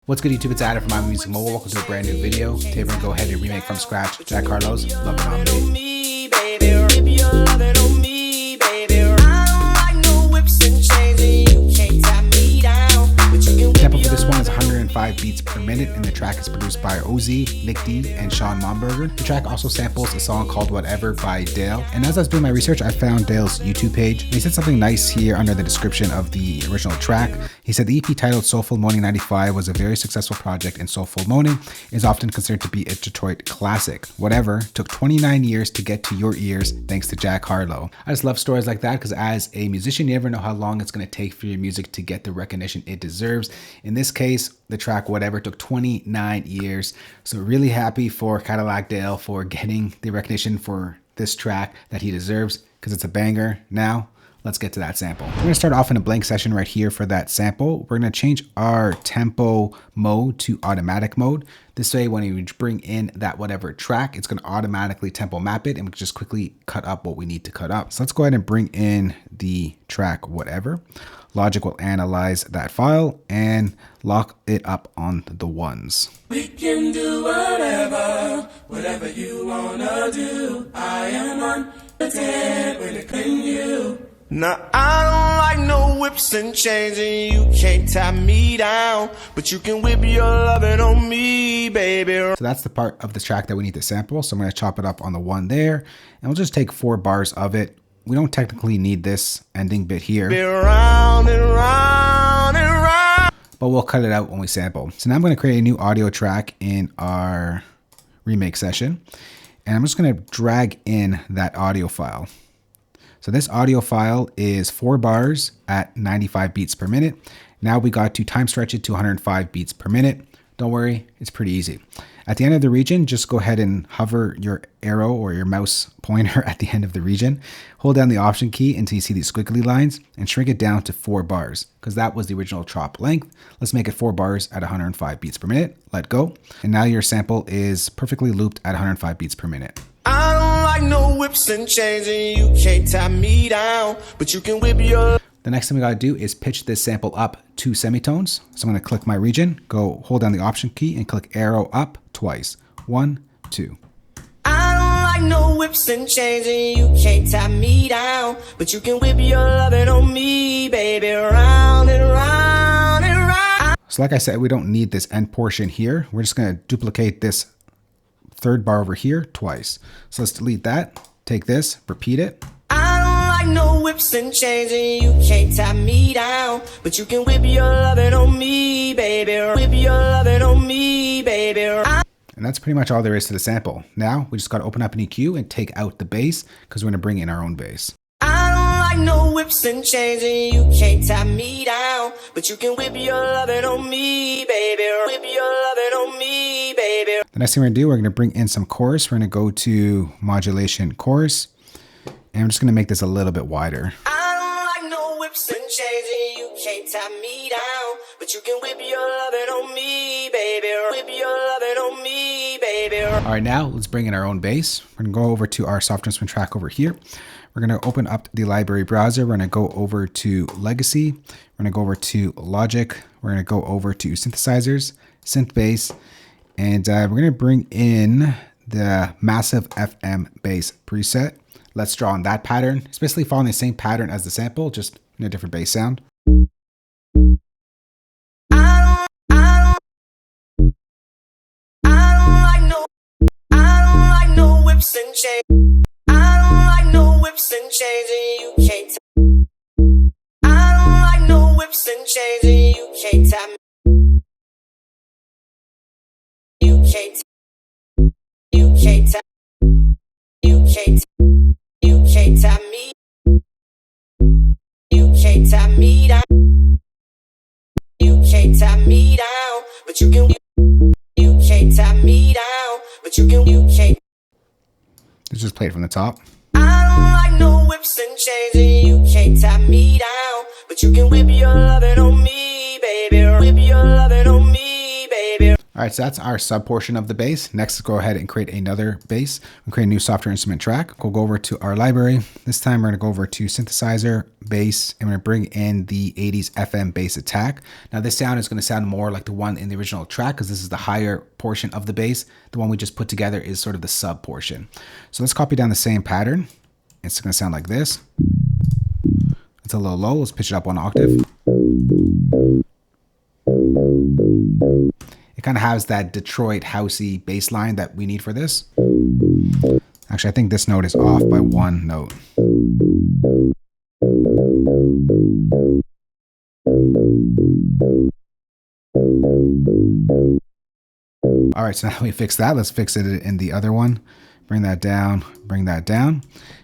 What's good, YouTube? It's Adam from My Music Mobile. Welcome to a brand new video. Today we're going to go ahead and remake from scratch Jack Harlow's Lovin On Me. Tempo for this one is 105 beats per minute, and the track is produced by OZ, Nik D and Sean Momberger. The track also samples a song called Whatever by Dale. And as I was doing my research, I found Dale's YouTube page. He said something nice here under the description of the original track. He said the EP titled Soulful Moaning 95 was a very successful project, and Soulful Moaning is often considered to be a Detroit classic. Whatever took 29 years to get to your ears thanks to Jack Harlow. I just love stories like that because as a musician, you never know how long it's going to take for your music to get the recognition it deserves. In this case, the track Whatever took 29 years. So really happy for Cadillac Dale for getting the recognition for this track that he deserves because it's a banger. Now, let's get to that sample. We're going to start off in a blank session right here for that sample. We're going to change our tempo mode to automatic mode. This way, when you bring in that whatever track, it's going to automatically tempo map it and we can just quickly cut up what we need to cut up. So let's go ahead and bring in the track Whatever. Logic will analyze that file and lock it up on the ones. We can do whatever you wanna do. I am on the 10 when it clean you. Now I don't like no whips and chains, and you can't tie me down, but you can whip your lovin' on me, baby. So that's the part of the track that we need to sample. So I'm going to chop it up on the one there, and we'll just take 4 bars of it. We don't technically need this ending bit here, Round and round and round. but we'll cut it out when we sample. So now I'm going to create a new audio track in our remake session, and I'm just going to drag in that audio file. So this audio file is 4 bars at 95 beats per minute. Now we got to time stretch it to 105 beats per minute. Don't worry, it's pretty easy. At the end of the region, just go ahead and hover your arrow or your mouse pointer at the end of the region. Hold down the option key until you see these squiggly lines and shrink it down to 4 bars because that was the original chop length. Let's make it 4 bars at 105 beats per minute. Let go. And now your sample is perfectly looped at 105 beats per minute. I don't like no whips and chains, and you can't tie me down, but you can whip your... The next thing we got to do is pitch this sample up 2 semitones. So I'm going to click my region, go hold down the option key and click arrow up twice. 1, 2. I don't like no whips and chains, and you can't tie me down, but you can whip your lovin' on me, baby, round and round and round. So like I said, we don't need this end portion here. We're just going to duplicate this 3rd bar over here twice. So let's delete that, take this, repeat it. I don't like no whips and chains, and you can't tie me down, but you can whip your lovin' on me, baby, whip your lovin' on me, baby. And that's pretty much all there is to the sample. Now we just got to open up an EQ and take out the bass because we're going to bring in our own bass. I don't like no whips and chains, and you can't tie me down, but you can whip your lovin' on me, baby, whip your lovin' on me, baby. The next thing we're going to do, we're going to bring in some chorus. We're going to go to modulation chorus. And I'm just going to make this a little bit wider. I don't like no whips and chains, and you can't tie me down, but you can whip your lovin' on me, baby, whip your lovin' on me, baby. All right, now let's bring in our own bass. We're going to go over to our soft instrument track over here. We're going to open up the library browser. We're going to go over to Legacy. We're going to go over to Logic. We're going to go over to Synthesizers, Synth Bass, and we're going to bring in the Massive FM Bass preset. Let's draw on that pattern. It's basically following the same pattern as the sample, just in a different bass sound. I don't like no whips and chains. I don't like no whips and chains, and you can't I don't like no whips and chains, and you can't tie me. You can't tie. You can't tie me. You can't tie me down. You can't tie me down, but you can. You can't tie me down, but you can. You can't. Let's just play it from the top. I don't like no whips and chains, and you can't tie me down, but you can whip your lovin' on me, baby, whip your lovin' on me, baby. All right, so that's our sub portion of the bass. Next, let's go ahead and create another bass. We'll create a new software instrument track. We'll go over to our library. This time we're gonna go over to synthesizer, bass, and we're gonna bring in the 80s FM bass attack. Now this sound is gonna sound more like the one in the original track because this is the higher portion of the bass. The one we just put together is sort of the sub portion. So let's copy down the same pattern. It's gonna sound like this. It's a little low, let's pitch it up one octave. It kind of has that Detroit housey bass line that we need for this. Actually, I think this note is off by one note. All right, so now that we fix that, let's fix it in the other one. Bring that down,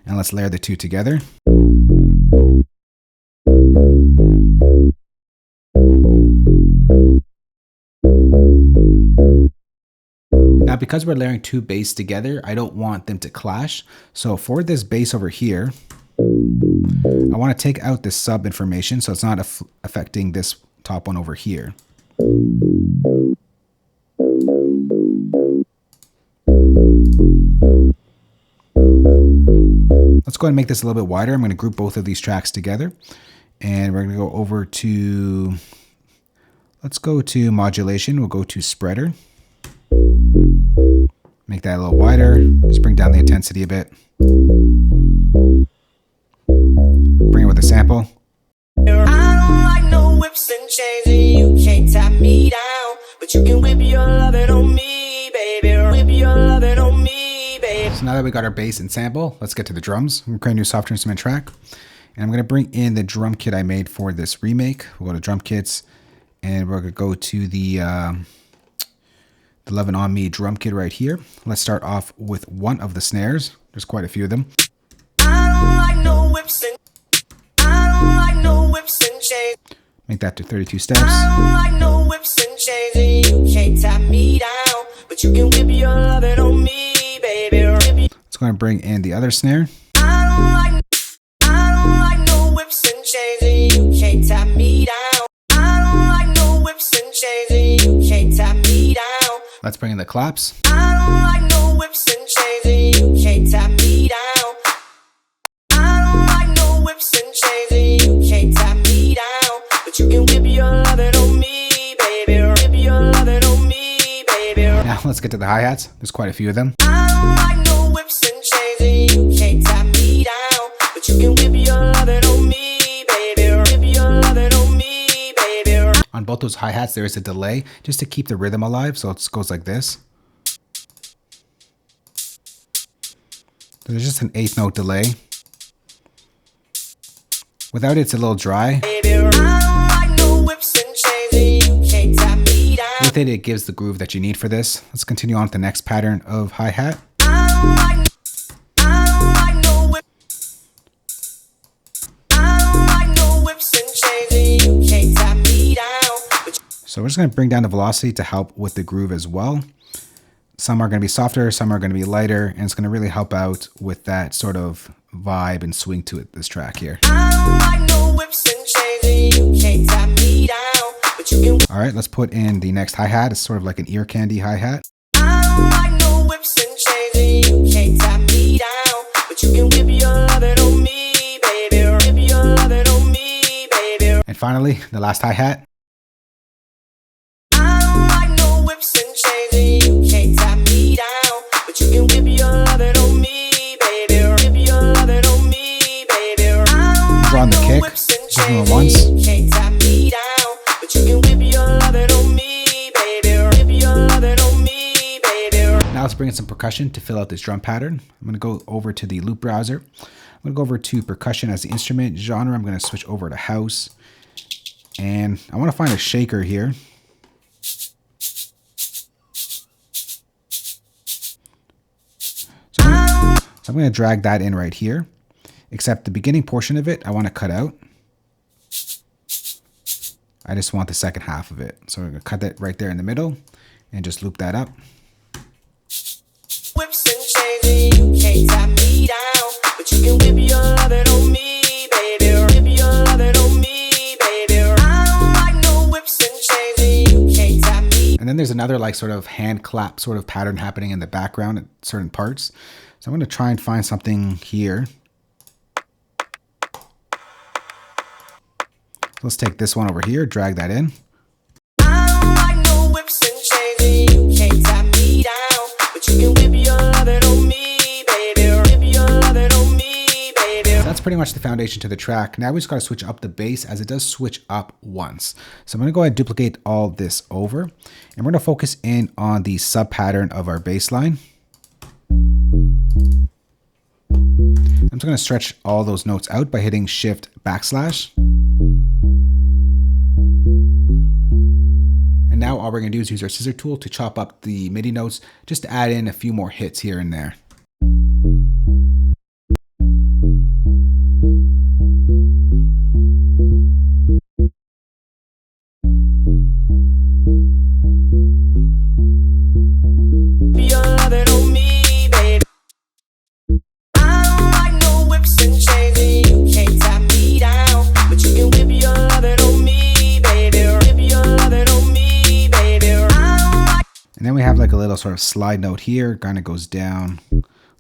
and let's layer the two together. Now, because we're layering two bass together, I don't want them to clash. So for this bass over here, I want to take out this sub information so it's not affecting this top one over here. Let's go ahead and make this a little bit wider. I'm going to group both of these tracks together. And we're going to go over to, let's go to modulation. We'll go to spreader. Make that a little wider. Let's bring down the intensity a bit. Bring it with a sample. I don't like no whips and chains, and you can't tie me down, but you can whip your lovin' on me, baby. Whip your lovin' on me, baby. So now that we got our bass and sample, let's get to the drums. I'm gonna create a new software instrument track, and I'm gonna bring in the drum kit I made for this remake. We'll go to drum kits, and we're gonna go to the Lovin On Me drum kit right here. Let's start off with one of the snares. There's quite a few of them. I don't like no whips and chains. Make that to 32 steps. I don't like no whips and chains, and you can't tie me down, but you can whip your lovin' on me, baby. Let's go and bring in the other snare. I don't like no whips and chains, and you can't tie me down. I don't like no whips and chains, and you can't tie me down. Let's bring in the claps. I don't like no whips and chains, and you can't tie me down. I don't like no whips and chains, and you can't tie me down, but you can whip your lovin' on me, baby. Whip your lovin' on me, baby. Now let's get to the hi-hats. There's quite a few of them. I don't like no whips and chains, and you can't tie me down, but you can whip your lovin' on me, baby. Whip your lovin' on me, baby. On both those hi-hats, there is a delay just to keep the rhythm alive. So it goes like this. There's just an 8th note delay. Without it, it's a little dry. With it, it gives the groove that you need for this. Let's continue on with the next pattern of hi-hat. So we're just going to bring down the velocity to help with the groove as well. Some are going to be softer, some are going to be lighter, and it's going to really help out with that sort of vibe and swing to it, this track here. All right, let's put in the next hi-hat. It's sort of like an ear candy hi-hat. And finally, the last hi-hat. Draw on the kick, just do it once. Now let's bring in some percussion to fill out this drum pattern. I'm going to go over to the loop browser. I'm going to go over to percussion as the instrument genre. I'm going to switch over to house. And I want to find a shaker here. So I'm going to drag that in right here. Except the beginning portion of it, I want to cut out. I just want the second half of it. So we're going to cut that right there in the middle and just loop that up. Whips and chains, and you can't tie me down, but you can whip your lovin' on me, baby. Whip your lovin' on me, baby. I don't like no whips and chains, and you can't tie me. And then there's another like sort of hand clap sort of pattern happening in the background at certain parts. So I'm going to try and find something here. Let's take this one over here, drag that in. I don't like no whips and chains, and you can't tie me down, but you can whip your lovin' on me, baby. Whip your lovin' on me, baby. So that's pretty much the foundation to the track. Now we just got to switch up the bass, as it does switch up once. So I'm going to go ahead and duplicate all this over, and we're going to focus in on the sub pattern of our bass line. I'm just going to stretch all those notes out by hitting Shift \. And now all we're going to do is use our scissor tool to chop up the MIDI notes, just to add in a few more hits here and there. And then we have like a little sort of slide note here, kind of goes down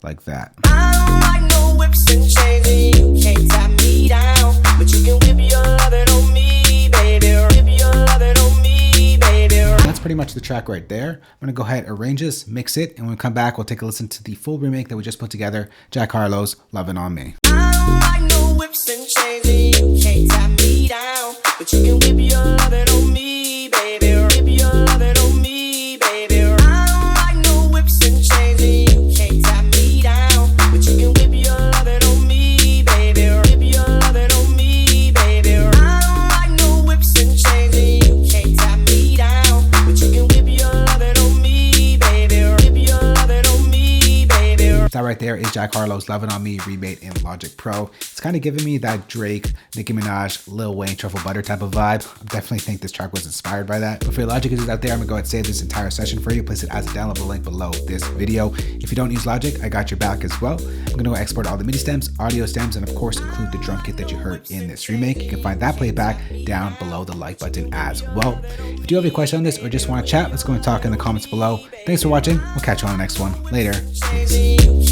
like that. I don't like no whips and chains, and you can't tie me down, but you can whip your lovin' on me, baby. Whip your lovin' on me, baby. That's pretty much the track right there. I'm going to go ahead, arrange this, mix it, and when we come back, we'll take a listen to the full remake that we just put together, Jack Harlow's Lovin' On Me. I don't like no whips and chains, and you can't tie me down, but you can whip your lovin' on me, baby. Whip your lovin' on me, baby. I don't like no whips and chains, and you can't tie me down, but you can whip your lovin' on me, baby. Whip your lovin' on me, baby. I don't like no whips and chains, and you can't tie me down, but you can whip your lovin' on me, baby. Whip your lovin' on me, baby. That right there is Jack Harlow's Lovin' On Me remade in Logic Pro. It's kind of giving me that Drake, Nicki Minaj, Lil Wayne, Truffle Butter type of vibe. I definitely think this track was inspired by that. But for your Logic users out there, I'm gonna go ahead and save this entire session for you. Place it as a downloadable link below this video. If you don't use Logic, I got your back as well. I'm gonna go export all the MIDI stems, audio stems, and of course include the drum kit that you heard in this remake. You can find that playback down below the like button as well. If you do have a question on this or just want to chat, let's go and talk in the comments below. Thanks for watching. We'll catch you on the next one. Later. Peace.